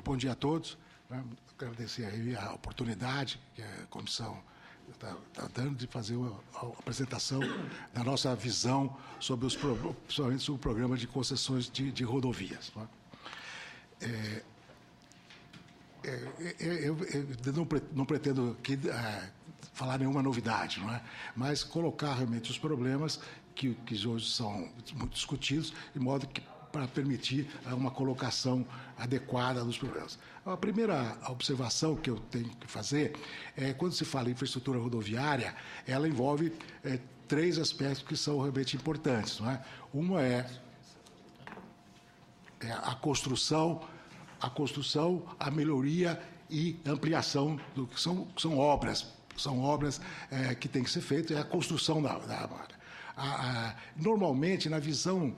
Bom dia a todos. Agradecer aí a oportunidade que a comissão está dando de fazer a apresentação da nossa visão sobre principalmente sobre o programa de concessões de rodovias. Eu não pretendo falar nenhuma novidade, não é? Mas colocar realmente os problemas que hoje são muito discutidos, de modo que para permitir uma colocação adequada dos problemas. A primeira observação que eu tenho que fazer é, quando se fala em infraestrutura rodoviária, ela envolve três aspectos que são realmente importantes, não é? Uma é a construção, a melhoria e ampliação do que são obras que têm que ser feitas, é a construção da malha. Normalmente, na visão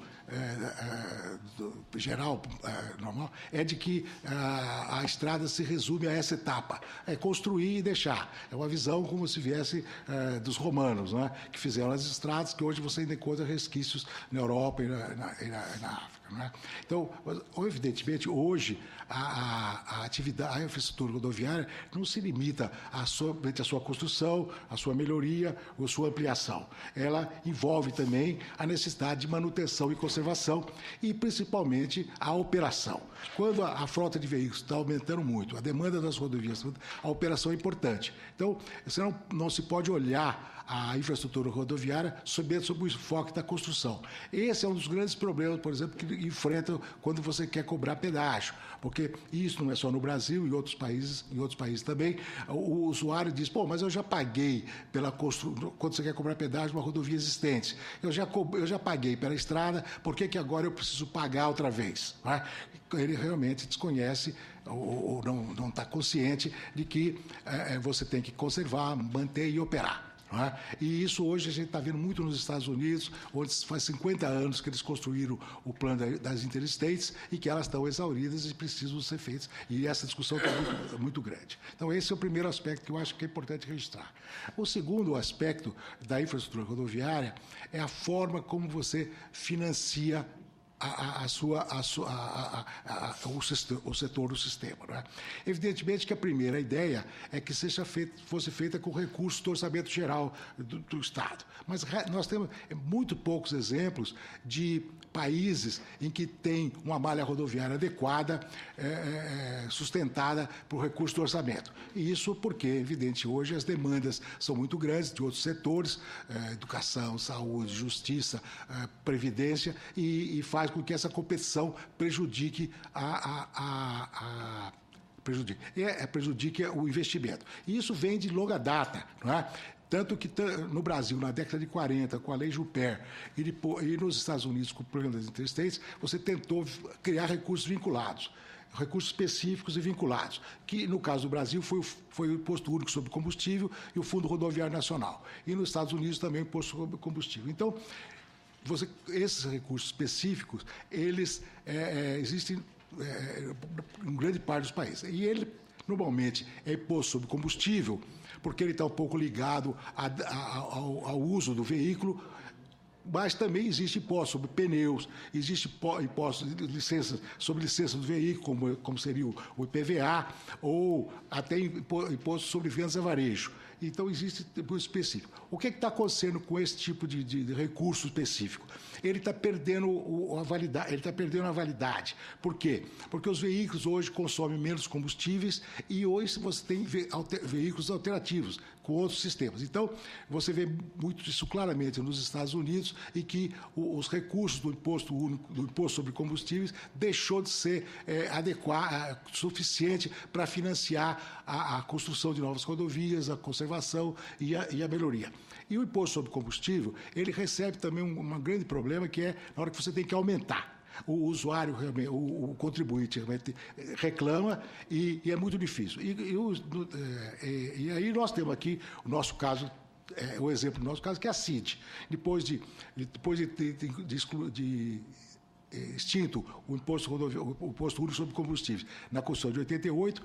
geral, normal, é de que a estrada se resume a essa etapa, é construir e deixar. É uma visão como se viesse dos romanos, não é? Que fizeram as estradas, que hoje você ainda encontra resquícios na Europa e na África. Não é? Então, evidentemente, hoje, a infraestrutura rodoviária não se limita somente à sua construção, à sua melhoria ou à sua ampliação. Ela envolve também a necessidade de manutenção e conservação e, principalmente, a operação. Quando a frota de veículos está aumentando muito, a demanda das rodovias, a operação é importante. Então, você não se pode olhar a infraestrutura rodoviária somente sob o enfoque da construção. Esse é um dos grandes problemas, por exemplo, que enfrentam quando você quer cobrar pedágio, porque isso não é só no Brasil, em outros países também. O usuário diz, pô, mas eu já paguei pela construção, quando você quer cobrar pedágio, uma rodovia existente. Eu já paguei pela estrada, por que agora eu preciso pagar outra vez? Não é? Ele realmente desconhece ou não está consciente de que você tem que conservar, manter e operar. Não é? E isso hoje a gente está vendo muito nos Estados Unidos, onde faz 50 anos que eles construíram o plano das interstates e que elas estão exauridas e precisam ser feitas. E essa discussão está muito grande. Então, esse é o primeiro aspecto que eu acho que é importante registrar. O segundo aspecto da infraestrutura rodoviária é a forma como você financia o setor do sistema. Não é? Evidentemente que a primeira ideia é que fosse feita com recursos do orçamento geral do Estado. Mas nós temos muito poucos exemplos de países em que tem uma malha rodoviária adequada, sustentada por recursos do orçamento. E isso porque, evidente, hoje as demandas são muito grandes de outros setores, educação, saúde, justiça, previdência, e faz com que essa competição prejudique prejudique o investimento. E isso vem de longa data, não é? Tanto que no Brasil, na década de 40, com a Lei Juppé, e nos Estados Unidos, com o programa das interstates, você tentou criar recursos vinculados, recursos específicos e vinculados, que, no caso do Brasil, foi o Imposto Único sobre Combustível e o Fundo Rodoviário Nacional. E nos Estados Unidos também o Imposto sobre Combustível. Então, esses recursos específicos, eles existem em grande parte dos países. E ele, normalmente, é imposto sobre combustível, porque ele está um pouco ligado ao uso do veículo, mas também existe imposto sobre pneus, existe imposto sobre licença do veículo, como seria o IPVA, ou até imposto sobre vendas a varejo. Então, existe imposto específico. O que está acontecendo com esse tipo de recurso específico? Ele está perdendo a validade. Por quê? Porque os veículos hoje consomem menos combustíveis e hoje você tem veículos alternativos com outros sistemas. Então, você vê muito isso claramente nos Estados Unidos e que os recursos do Imposto Único, do Imposto sobre Combustíveis, deixou de ser suficiente para financiar a construção de novas rodovias, a conservação e a melhoria. E o Imposto sobre Combustível, ele recebe também um grande problema, que é na hora que você tem que aumentar. O usuário, o contribuinte, realmente reclama e é muito difícil. E aí nós temos aqui o nosso caso, o exemplo do nosso caso, que é a CID. Depois de extinto o imposto único sobre combustíveis na Constituição de 88,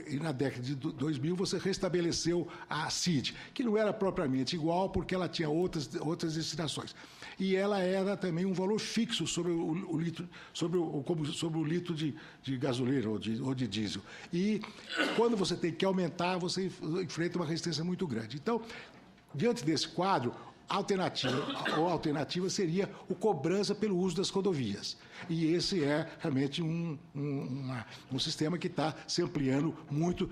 e na década de 2000 você restabeleceu a CID, que não era propriamente igual, porque ela tinha outras destinações. E ela era também um valor fixo sobre o litro, sobre o litro de gasolina ou de diesel. E quando você tem que aumentar, você enfrenta uma resistência muito grande. Então, diante desse quadro, a alternativa seria a cobrança pelo uso das rodovias. E esse é realmente um sistema que está se ampliando muito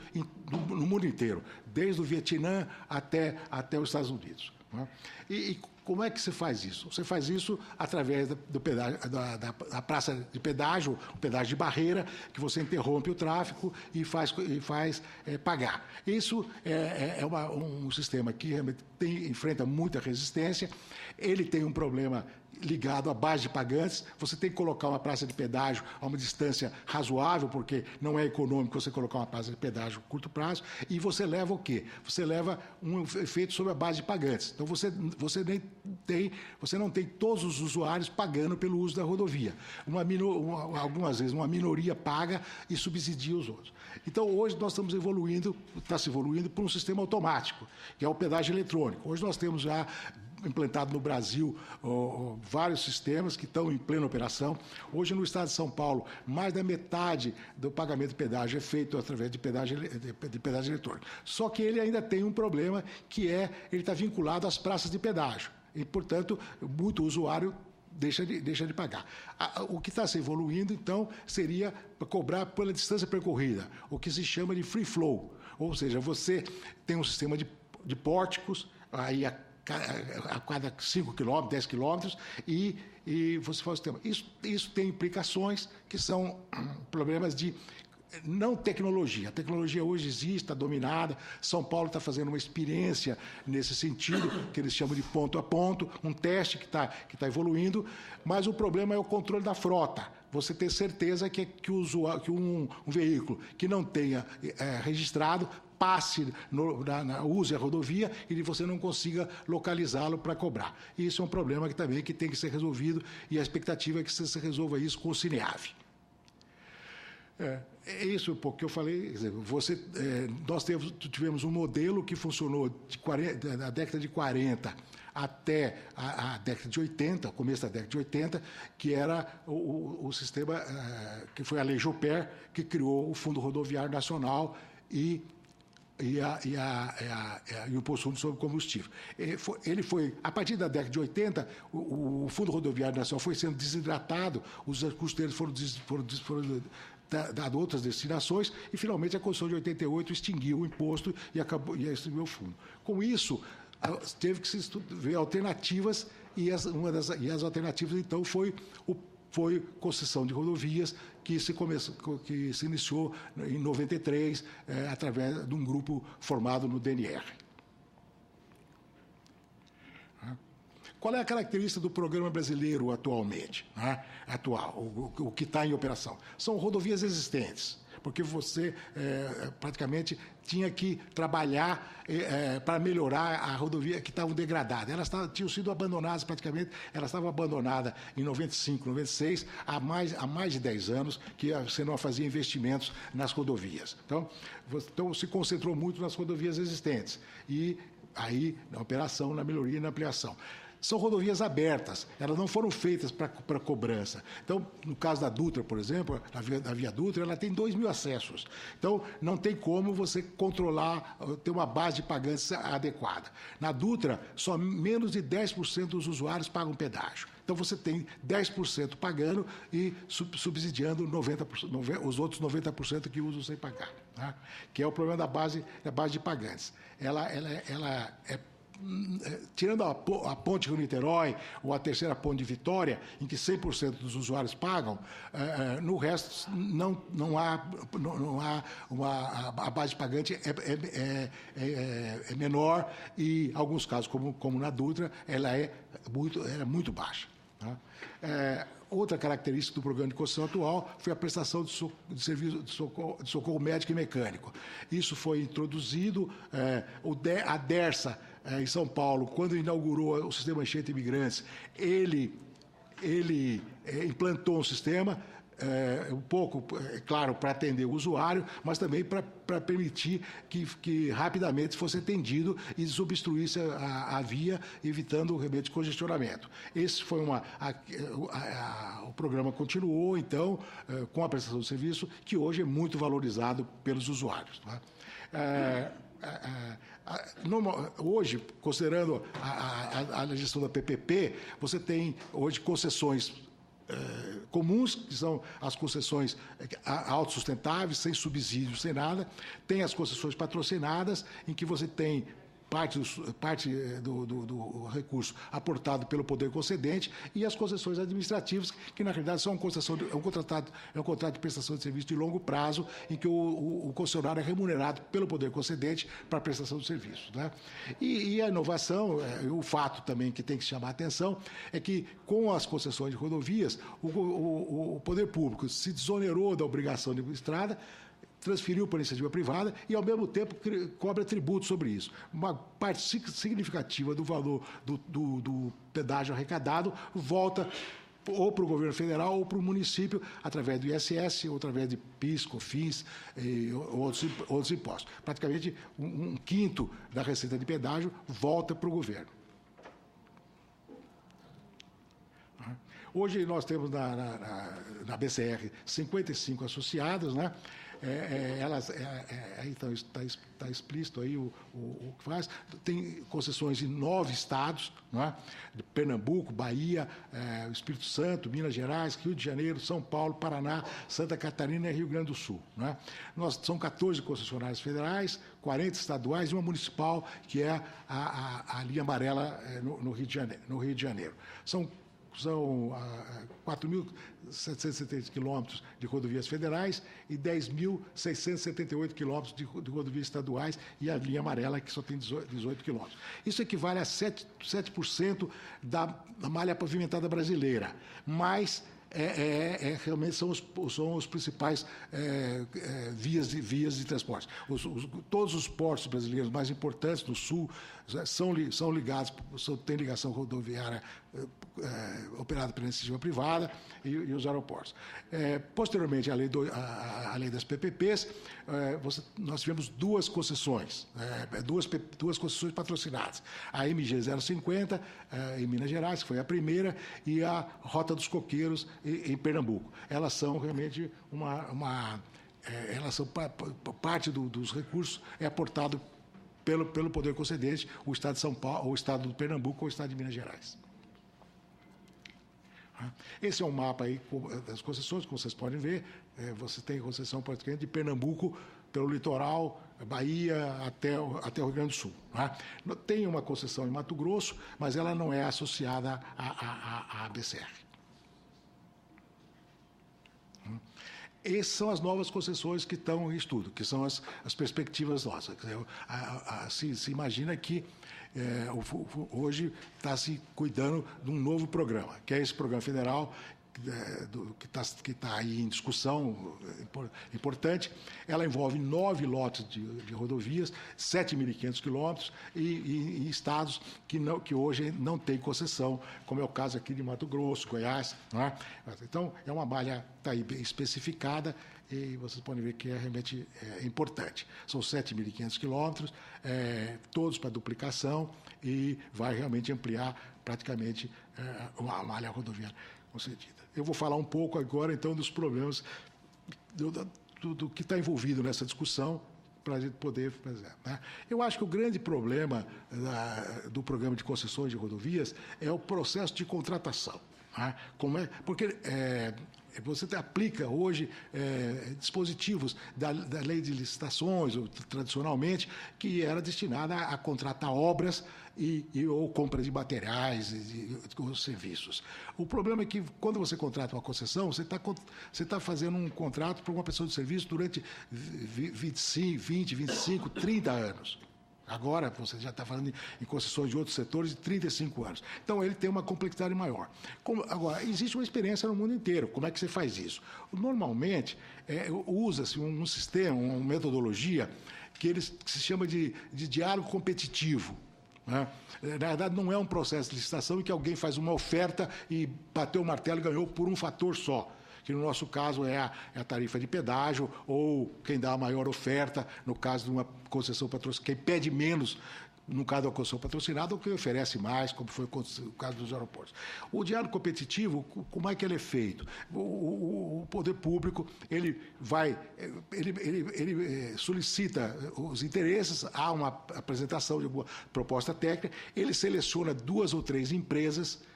no mundo inteiro, desde o Vietnã até os Estados Unidos. Né? E como é que se faz isso? Você faz isso através da praça de pedágio, o pedágio de barreira, que você interrompe o tráfego e faz pagar. Isso é um sistema que realmente enfrenta muita resistência. Ele tem um problema ligado à base de pagantes. Você tem que colocar uma praça de pedágio a uma distância razoável, porque não é econômico você colocar uma praça de pedágio a curto prazo, e você leva o quê? Você leva um efeito sobre a base de pagantes. Então, você não tem todos os usuários pagando pelo uso da rodovia. Algumas vezes, uma minoria paga e subsidia os outros. Então, hoje nós estamos está se evoluindo para um sistema automático, que é o pedágio eletrônico. Hoje nós temos já implantado no Brasil vários sistemas que estão em plena operação. Hoje, no estado de São Paulo, mais da metade do pagamento de pedágio é feito através de pedágio eletrônico. Só que ele ainda tem um problema, que ele está vinculado às praças de pedágio. E, portanto, muito usuário deixa de pagar. O que está se evoluindo, então, seria cobrar pela distância percorrida, o que se chama de free flow. Ou seja, você tem um sistema de pórticos, aí a cada 5 km, 10 km, e você faz o sistema. Isso tem implicações que são problemas de não tecnologia. A tecnologia hoje existe, está dominada. São Paulo está fazendo uma experiência nesse sentido, que eles chamam de ponto a ponto, um teste que está evoluindo, mas o problema é o controle da frota. Você ter certeza que um veículo que não tenha registrado passe, use a rodovia e você não consiga localizá-lo para cobrar. Isso é um problema que também tem que ser resolvido, e a expectativa é que você resolva isso com o Cineave. É isso que eu falei. Nós tivemos um modelo que funcionou da década de 40 até a década de 80, o começo da década de 80, que era o sistema que foi a Lei Joper, que criou o Fundo Rodoviário Nacional e o Imposto Único sobre Combustível. Ele foi, a partir da década de 80, o Fundo Rodoviário Nacional foi sendo desidratado, os recursos deles foram dados outras destinações, e finalmente a Constituição de 88 extinguiu o imposto e extinguiu o fundo. Com isso, teve que se ver alternativas, e as alternativas, então, foi concessão de rodovias, que se iniciou em 93, através de um grupo formado no DNR. Qual é a característica do programa brasileiro atualmente? O que está em operação? São rodovias existentes, porque você praticamente tinha que trabalhar para melhorar a rodovia que estavam degradadas. Elas tinham sido abandonadas praticamente, elas estavam abandonadas em 95, 96, há mais de 10 anos que você não fazia investimentos nas rodovias. Então, se concentrou muito nas rodovias existentes, e aí na operação, na melhoria e na ampliação. São rodovias abertas, elas não foram feitas para cobrança. Então, no caso da Dutra, por exemplo, a Via Dutra, ela tem 2.000 acessos. Então, não tem como você controlar, ter uma base de pagantes adequada. Na Dutra, só menos de 10% dos usuários pagam pedágio. Então, você tem 10% pagando e subsidiando os outros 90% que usam sem pagar. Tá? Que é o problema da base de pagantes. Ela é tirando a ponte Rio-Niterói ou a terceira ponte de Vitória, em que 100% dos usuários pagam, no resto não há a base de pagante é menor, e em alguns casos, como na Dutra, ela é muito baixa. Tá? Outra característica do programa de concessão atual foi a prestação de serviço de socorro médico e mecânico. Isso foi introduzido, a DERSA, em São Paulo, quando inaugurou o sistema Enchente Imigrantes, ele implantou um sistema um pouco, claro, para atender o usuário, mas também para permitir que rapidamente fosse atendido e desobstruísse a via, evitando realmente congestionamento. Esse foi o programa continuou, então, com a prestação de serviço, que hoje é muito valorizado pelos usuários. Tá? Hoje, considerando a gestão da PPP, você tem hoje concessões comuns, que são as concessões autossustentáveis, sem subsídios, sem nada. Tem as concessões patrocinadas, em que você tem parte do recurso aportado pelo poder concedente, e as concessões administrativas, que na realidade são um contrato de prestação de serviço de longo prazo, em que o concessionário é remunerado pelo poder concedente para a prestação de serviço. Né? E a inovação, o fato também que tem que chamar a atenção, é que com as concessões de rodovias, o poder público se desonerou da obrigação de estrada, transferiu para a iniciativa privada e, ao mesmo tempo, cobra tributo sobre isso. Uma parte significativa do valor do pedágio arrecadado volta ou para o governo federal ou para o município, através do ISS, ou através de PIS, COFINS e outros impostos. Praticamente um quinto da receita de pedágio volta para o governo. Hoje nós temos na BCR 55 associadas, né? Então está explícito aí o que faz. Tem concessões em 9 estados, né? De Pernambuco, Bahia, Espírito Santo, Minas Gerais, Rio de Janeiro, São Paulo, Paraná, Santa Catarina e Rio Grande do Sul. Né? São 14 concessionárias federais, 40 estaduais e uma municipal, que é a linha amarela no Rio de Janeiro. São 4.770 quilômetros de rodovias federais e 10.678 quilômetros de rodovias estaduais, e a linha amarela, que só tem 18 quilômetros. Isso equivale a 7% da malha pavimentada brasileira, mas realmente são os principais vias de transporte. Todos os portos brasileiros mais importantes do Sul são ligados, têm ligação rodoviária operada pela iniciativa privada e os aeroportos. Posteriormente à lei das PPPs, nós tivemos duas concessões, duas concessões patrocinadas. A MG 050, em Minas Gerais, que foi a primeira, e a Rota dos Coqueiros, em Pernambuco. Elas são realmente elas são parte dos recursos aportado pelo poder concedente, o Estado de São Paulo, o Estado de Pernambuco ou o Estado de Minas Gerais. Esse é um mapa aí das concessões, como vocês podem ver. Você tem concessão praticamente de Pernambuco pelo litoral, Bahia até o Rio Grande do Sul. Né? Tem uma concessão em Mato Grosso, mas ela não é associada à BCR. Essas são as novas concessões que estão em estudo, que são as perspectivas nossas. Se imagina que hoje está se cuidando de um novo programa, que é esse programa federal que está aí em discussão importante. Ela envolve 9 lotes de rodovias, 7.500 quilômetros, e estados que hoje não têm concessão, como é o caso aqui de Mato Grosso, Goiás. Né? Então, é uma malha que está aí bem especificada, e vocês podem ver que é realmente importante. São 7.500 quilômetros, todos para duplicação, e vai realmente ampliar praticamente a malha rodoviária concedida. Eu vou falar um pouco agora, então, dos problemas do que está envolvido nessa discussão, para a gente poder fazer. Né? Eu acho que o grande problema do programa de concessões de rodovias é o processo de contratação. Né? Porque você aplica hoje dispositivos da lei de licitações, tradicionalmente, que era destinada a contratar obras ou compra de materiais e serviços. O problema é que, quando você contrata uma concessão, você está fazendo um contrato para uma prestação de serviço durante 20, 25, 30 anos. Agora, você já está falando em concessões de outros setores de 35 anos. Então, ele tem uma complexidade maior. Agora, existe uma experiência no mundo inteiro. Como é que você faz isso? Normalmente, usa-se um sistema, uma metodologia, que se chama de diálogo competitivo. né? Na verdade, não é um processo de licitação em que alguém faz uma oferta e bateu o martelo e ganhou por um fator só, que no nosso caso é a tarifa de pedágio, ou quem dá a maior oferta, no caso de uma concessão patrocinada, quem pede menos, no caso da concessão patrocinada, ou quem oferece mais, como foi o caso dos aeroportos. O diálogo competitivo, como é que ele é feito? O poder público, ele solicita os interesses, há uma apresentação de alguma proposta técnica, ele seleciona duas ou três empresas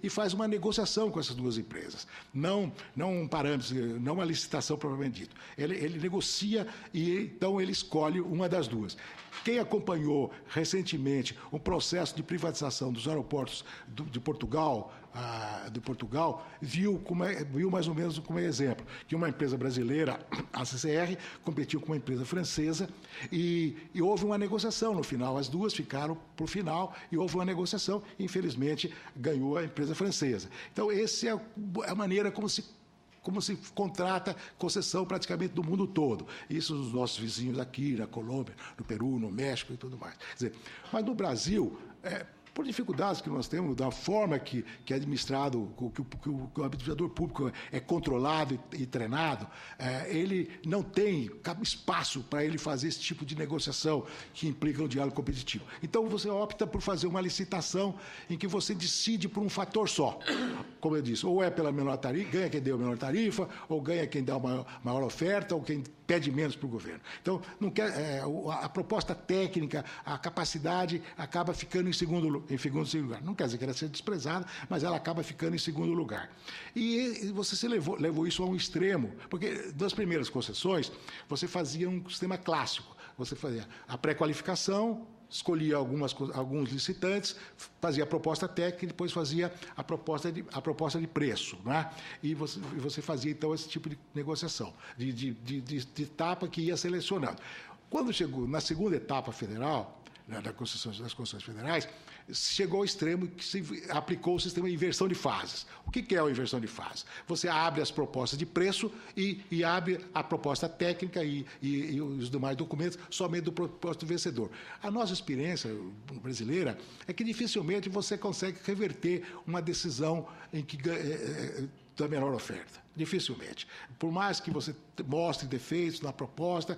e faz uma negociação com essas duas empresas. Não um parâmetro, não uma licitação propriamente dito. Ele negocia e então ele escolhe uma das duas. Quem acompanhou recentemente o processo de privatização dos aeroportos de Portugal, viu mais ou menos como exemplo, que uma empresa brasileira, a CCR, competiu com uma empresa francesa e houve uma negociação no final. As duas ficaram para o final e houve uma negociação. Infelizmente, ganhou a empresa francesa. Então, essa é a maneira como se contrata concessão praticamente do mundo todo. Isso nos nossos vizinhos aqui, na Colômbia, no Peru, no México e tudo mais. Quer dizer, mas no Brasil, por dificuldades que nós temos, da forma que é administrado, que o administrador público é controlado e treinado, ele não tem espaço para ele fazer esse tipo de negociação que implica um diálogo competitivo. Então, você opta por fazer uma licitação em que você decide por um fator só. Como eu disse, ou é pela menor tarifa, ganha quem deu a menor tarifa, ou ganha quem dá uma maior oferta, ou quem pede menos para o governo. Então, a proposta técnica, a capacidade acaba ficando em segundo lugar. Não quer dizer que ela seja desprezada, mas ela acaba ficando em segundo lugar. E você levou isso a um extremo, porque das primeiras concessões, você fazia um sistema clássico. Você fazia a pré-qualificação, escolhia alguns licitantes, fazia a proposta técnica e depois fazia a proposta de preço, né? E você fazia, então, esse tipo de negociação, de etapa que ia selecionando. Quando chegou na segunda etapa federal, das concessões federais, chegou ao extremo que se aplicou o sistema de inversão de fases. O que é a inversão de fases? Você abre as propostas de preço e abre a proposta técnica e os demais documentos somente do proposto vencedor. A nossa experiência brasileira é que dificilmente você consegue reverter uma decisão em que da menor oferta. Dificilmente. Por mais que você mostre defeitos na proposta,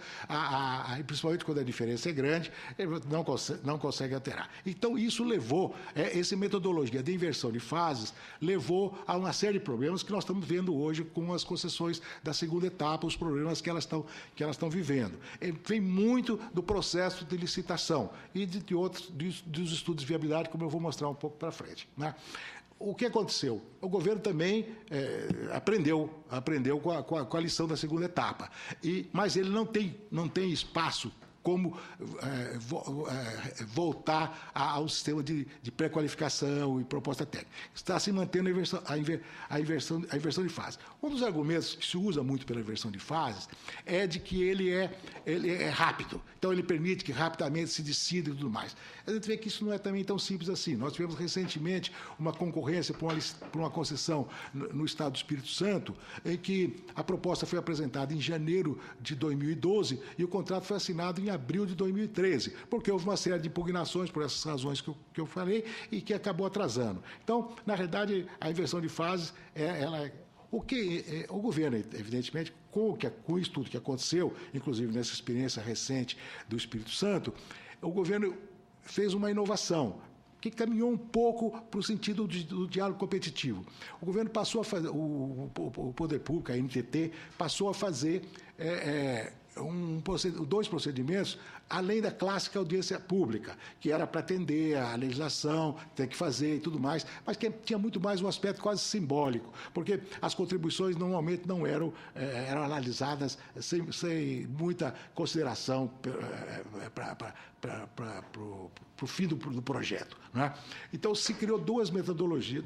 principalmente quando a diferença é grande, ele não consegue alterar. Então, isso levou, essa metodologia de inversão de fases, levou a uma série de problemas que nós estamos vendo hoje com as concessões da segunda etapa, os problemas que elas estão vivendo. Vem muito do processo de licitação e de outros, dos estudos de viabilidade, como eu vou mostrar um pouco para frente, né? O que aconteceu? O governo também aprendeu com a lição da segunda etapa, mas ele não tem espaço como voltar ao sistema de pré-qualificação e proposta técnica. Está se mantendo a inversão de fase. Um dos argumentos que se usa muito pela inversão de fases é de que ele é rápido. Então, ele permite que rapidamente se decida e tudo mais. A gente vê que isso não é também tão simples assim. Nós tivemos recentemente uma concorrência por uma concessão no Estado do Espírito Santo, em que a proposta foi apresentada em janeiro de 2012 e o contrato foi assinado em abril de 2013, porque houve uma série de impugnações por essas razões que eu falei e que acabou atrasando. Então, na realidade, a inversão de fases, o governo, evidentemente, com o estudo que aconteceu, inclusive nessa experiência recente do Espírito Santo, o governo fez uma inovação que caminhou um pouco para o sentido do diálogo competitivo. O governo passou a fazer, o poder público, a NTT, passou a fazer dois procedimentos, além da clássica audiência pública, que era para atender a legislação, ter que fazer e tudo mais, mas que tinha muito mais um aspecto quase simbólico, porque as contribuições normalmente não eram analisadas sem muita consideração para o fim do projeto, né? Então, se criou duas metodologias,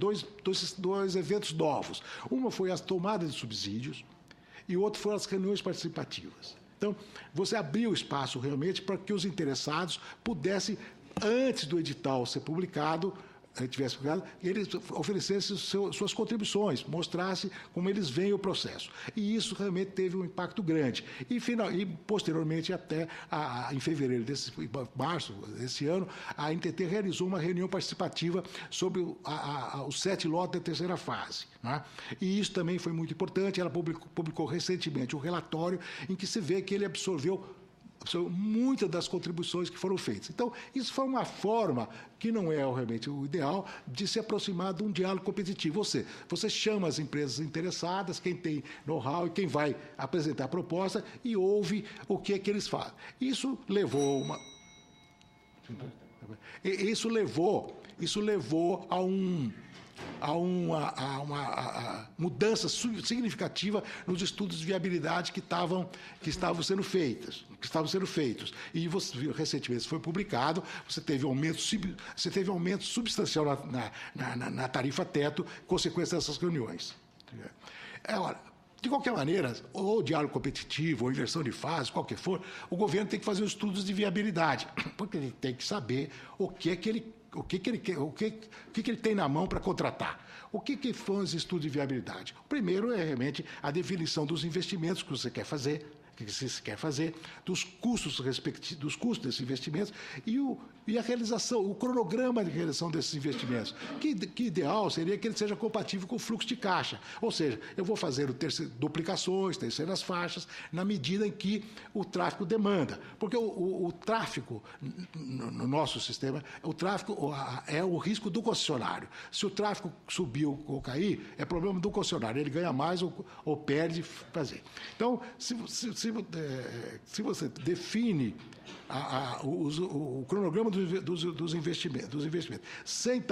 dois eventos novos. Uma foi as tomadas de subsídios e o outro foram as reuniões participativas. Então, você abriu espaço realmente para que os interessados pudessem, antes do edital ser publicado, tivesse publicado, eles oferecessem suas contribuições, mostrasse como eles veem o processo. E isso realmente teve um impacto grande. E posteriormente, até em fevereiro março desse ano, a NTT realizou uma reunião participativa sobre os 7 lotes da terceira fase. Né? E isso também foi muito importante. Ela publicou recentemente um relatório em que se vê que ele absorveu muitas das contribuições que foram feitas. Então, isso foi uma forma, que não é realmente o ideal, de se aproximar de um diálogo competitivo. Você chama as empresas interessadas, quem tem know-how e quem vai apresentar a proposta, e ouve o que é que eles fazem. Isso levou a uma mudança significativa nos estudos de viabilidade que estavam sendo feitos. E recentemente foi publicado, você teve aumento substancial na tarifa teto, consequência dessas reuniões. Agora, de qualquer maneira, ou diálogo competitivo, ou inversão de fase, qualquer for, o governo tem que fazer os estudos de viabilidade, porque ele tem que saber o que ele tem na mão para contratar. O que foram os estudos de viabilidade? O primeiro é realmente a definição dos investimentos que você quer fazer, dos custos desses investimentos e a realização, o cronograma de realização desses investimentos, que ideal seria que ele seja compatível com o fluxo de caixa. Ou seja, eu vou fazer duplicações, terceiras faixas, na medida em que o tráfego demanda. Porque o tráfego, no nosso sistema, o tráfego é o risco do concessionário. Se o tráfego subir ou cair, é problema do concessionário. Ele ganha mais ou perde fazer. Então, se você define o cronograma dos investimentos, sem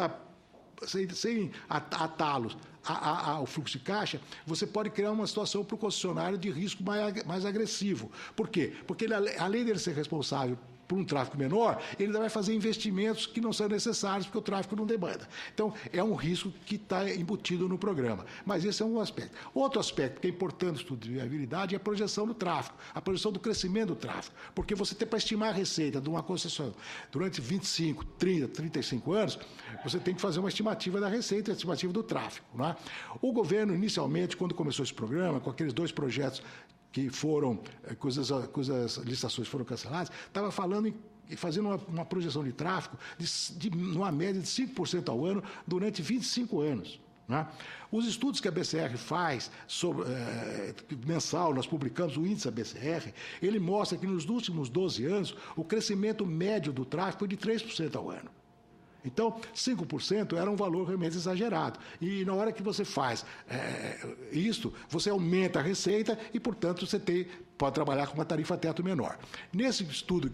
atá-los ao fluxo de caixa, você pode criar uma situação para o concessionário de risco mais agressivo. Por quê? Porque ele, além de ele ser responsável por um tráfego menor, ele ainda vai fazer investimentos que não são necessários, porque o tráfego não demanda. Então, é um risco que está embutido no programa. Mas esse é um aspecto. Outro aspecto que é importante no estudo de viabilidade é a projeção do tráfego, a projeção do crescimento do tráfego. Porque você tem para estimar a receita de uma concessão durante 25, 30, 35 anos, você tem que fazer uma estimativa da receita e uma estimativa do tráfego. Não é? O governo, inicialmente, quando começou esse programa, com aqueles 2 projetos que foram, cujas licitações foram canceladas, estava falando e fazendo uma projeção de tráfego numa média de 5% ao ano durante 25 anos. Né? Os estudos que a BCR faz, mensal, nós publicamos o índice da BCR, ele mostra que nos últimos 12 anos o crescimento médio do tráfego foi de 3% ao ano. Então, 5% era um valor realmente exagerado. E na hora que você faz isso, você aumenta a receita e, portanto, você pode trabalhar com uma tarifa teto menor. Nesse estudo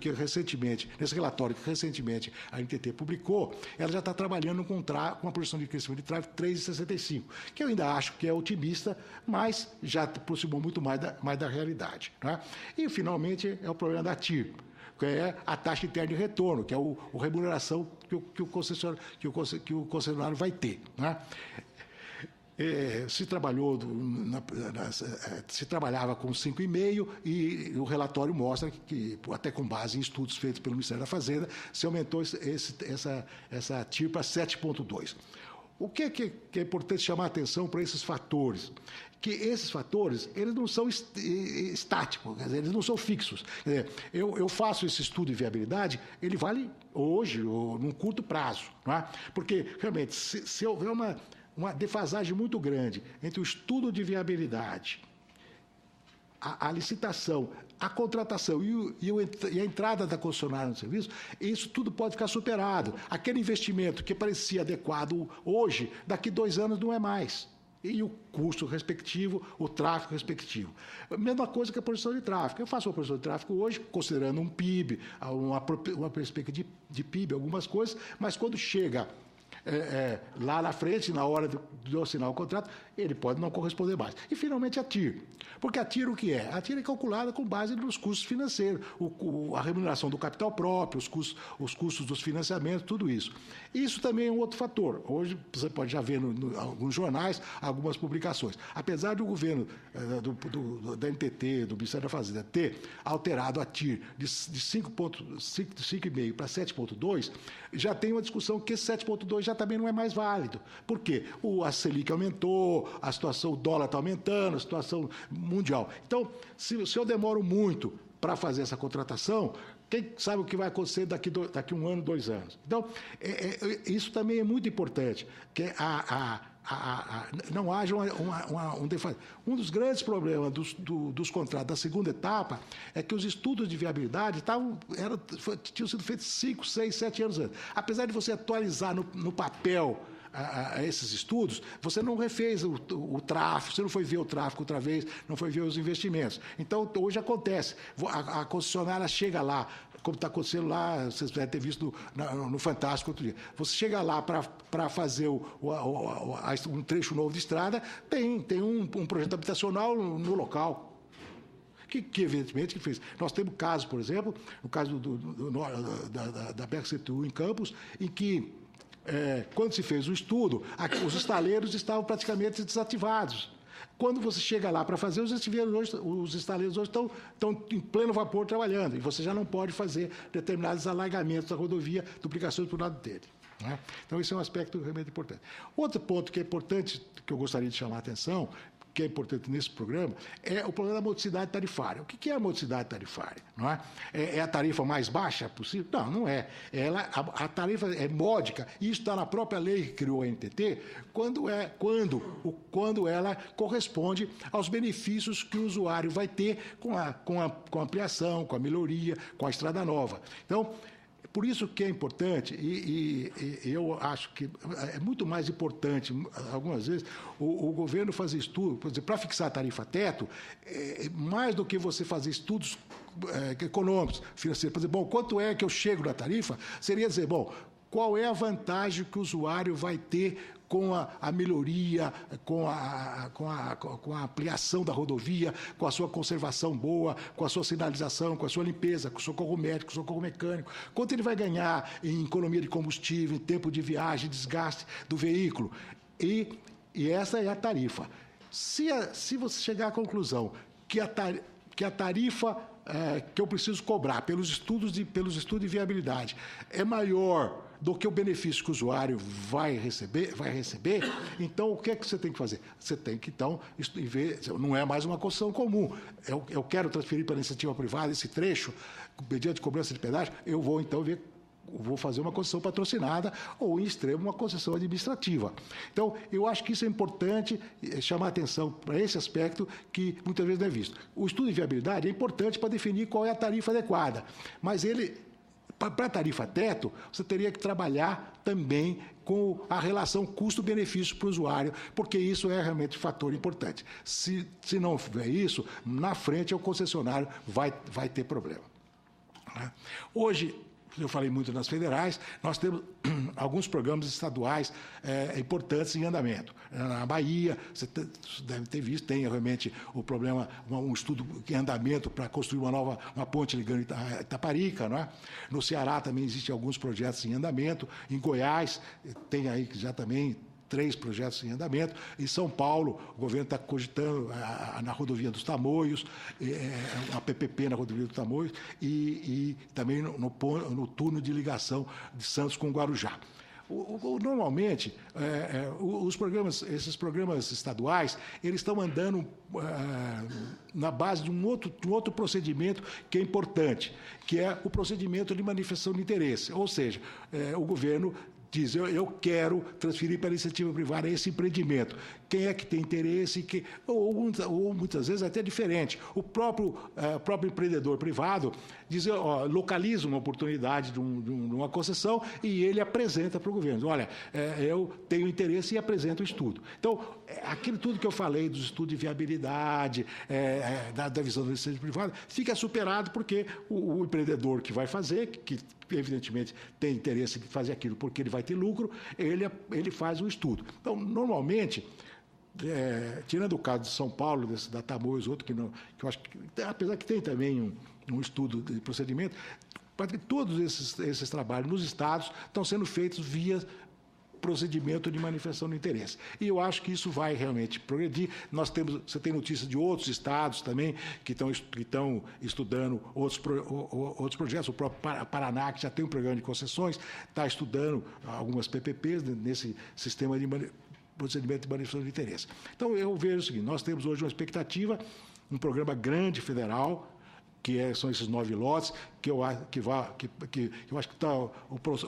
nesse relatório que recentemente a NTT publicou, ela já está trabalhando com uma projeção de crescimento de tráfego 3,65, que eu ainda acho que é otimista, mas já aproximou muito mais da realidade. Né? E, finalmente, é o problema da TIR, que é a taxa interna de retorno, que é a remuneração que o concessionário vai ter. Né? Se trabalhava com 5,5 e o relatório mostra que, até com base em estudos feitos pelo Ministério da Fazenda, se aumentou essa TIR para 7,2. O que é importante chamar a atenção para esses fatores? Que esses fatores, eles não são estáticos, quer dizer, eles não são fixos. Quer dizer, eu faço esse estudo de viabilidade, ele vale hoje, ou num curto prazo. Não é? Porque, realmente, se houver uma defasagem muito grande entre o estudo de viabilidade, a licitação, a contratação e a entrada da concessionária no serviço, isso tudo pode ficar superado. Aquele investimento que parecia adequado hoje, daqui 2 anos não é mais. E o custo respectivo, o tráfego respectivo. A mesma coisa que a projeção de tráfego. Eu faço uma projeção de tráfego hoje, considerando um PIB, uma perspectiva de PIB, algumas coisas, mas quando chega lá na frente, na hora de eu assinar o contrato, ele pode não corresponder mais. E, finalmente, a TIR. Porque a TIR o que é? A TIR é calculada com base nos custos financeiros, a remuneração do capital próprio, os custos dos financiamentos, tudo isso. Isso também é um outro fator. Hoje, você pode já ver em alguns jornais, algumas publicações. Apesar do governo da NTT, do Ministério da Fazenda, ter alterado a TIR de 5,5 para 7,2, já tem uma discussão que esse 7,2 já já também não é mais válido. Por quê? A Selic aumentou, o dólar está aumentando, a situação mundial. Então, se eu demoro muito para fazer essa contratação, quem sabe o que vai acontecer daqui 1 ano, 2 anos? Então, isso também é muito importante, que não haja um defasagem. Um dos grandes problemas dos contratos da segunda etapa é que os estudos de viabilidade tinham sido feitos 5, 6, 7 anos antes. Apesar de você atualizar no papel esses estudos, você não refez o tráfego, você não foi ver o tráfego outra vez, não foi ver os investimentos. Então, hoje acontece, a concessionária chega lá, como está acontecendo lá, vocês devem ter visto no Fantástico outro dia. Você chega lá para fazer um trecho novo de estrada, tem um projeto habitacional no local. Que evidentemente que fez. Nós temos casos, por exemplo, no caso da BR-101 em Campos, em que quando se fez o estudo, os estaleiros estavam praticamente desativados. Quando você chega lá para fazer, os estaleiros hoje estão em pleno vapor trabalhando, e você já não pode fazer determinados alargamentos da rodovia, duplicações por lado dele. Né? Então, esse é um aspecto realmente importante. Outro ponto que é importante, que eu gostaria de chamar a atenção, que é importante nesse programa, é o problema da modicidade tarifária. O que é a modicidade tarifária? Não é? É a tarifa mais baixa possível? Não, não é. A tarifa é módica, e isso está na própria lei que criou a NTT, quando ela corresponde aos benefícios que o usuário vai ter com a ampliação, com a melhoria, com a estrada nova. Então, por isso que é importante, e eu acho que é muito mais importante, algumas vezes, o governo fazer estudo, por exemplo, para fixar a tarifa teto, mais do que você fazer estudos econômicos, financeiros, para dizer, bom, quanto é que eu chego na tarifa, seria dizer, bom, qual é a vantagem que o usuário vai ter com a melhoria, com a ampliação da rodovia, com a sua conservação boa, com a sua sinalização, com a sua limpeza, com o socorro médico, socorro mecânico. Quanto ele vai ganhar em economia de combustível, em tempo de viagem, desgaste do veículo. E essa é a tarifa. Se você chegar à conclusão que a tarifa que eu preciso cobrar pelos estudos de viabilidade é maior do que o benefício que o usuário vai receber, então o que é que você tem que fazer? Você tem que, então, não é mais uma concessão comum. Eu quero transferir para a iniciativa privada esse trecho, mediante cobrança de pedágio, eu vou, então, vou fazer uma concessão patrocinada ou, em extremo, uma concessão administrativa. Então, eu acho que isso é importante chamar a atenção para esse aspecto que muitas vezes não é visto. O estudo de viabilidade é importante para definir qual é a tarifa adequada, mas para a tarifa teto, você teria que trabalhar também com a relação custo-benefício para o usuário, porque isso é realmente um fator importante. Se não fizer isso, na frente o concessionário vai ter problema. Né? Hoje, eu falei muito nas federais, nós temos alguns programas estaduais importantes em andamento. Na Bahia, você deve ter visto, tem realmente o problema, um estudo em andamento para construir uma ponte ligando Itaparica. Não é? No Ceará também existem alguns projetos em andamento. Em Goiás, tem aí já também 3 projetos em andamento. Em São Paulo, o governo está cogitando na rodovia dos Tamoios, a PPP na rodovia dos Tamoios e também no turno de ligação de Santos com Guarujá. Normalmente, esses programas estaduais, eles estão andando na base de um outro procedimento que é importante, que é o procedimento de manifestação de interesse. Ou seja, o governo diz, eu quero transferir para a iniciativa privada esse empreendimento. Quem é que tem interesse? Ou muitas vezes até diferente. O próprio empreendedor privado diz, localiza uma oportunidade de uma concessão e ele apresenta para o governo. Olha, eu tenho interesse e apresento o estudo. Então, aquilo tudo que eu falei dos estudos de viabilidade, da visão da iniciativa privada, fica superado porque o empreendedor que vai fazer, que evidentemente tem interesse em fazer aquilo porque ele vai ter lucro, ele faz um estudo. Então, normalmente, tirando o caso de São Paulo, da Tamoios, outro que eu acho que, apesar que tem também um estudo de procedimento, todos esses trabalhos nos estados estão sendo feitos via procedimento de manifestação de interesse. E eu acho que isso vai realmente progredir. Você tem notícia de outros estados também que estão estudando outros projetos. O próprio Paraná, que já tem um programa de concessões, está estudando algumas PPPs nesse sistema de procedimento de manifestação de interesse. Então, eu vejo o seguinte: nós temos hoje uma expectativa, um programa grande federal, são esses 9 lotes, que eu acho que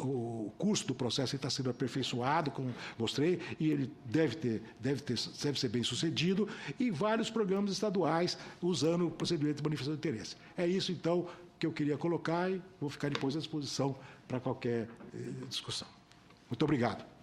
o curso do processo está sendo aperfeiçoado, como mostrei, e ele deve ser bem sucedido, e vários programas estaduais usando o procedimento de manifestação de interesse. É isso, então, que eu queria colocar, e vou ficar depois à disposição para qualquer discussão. Muito obrigado.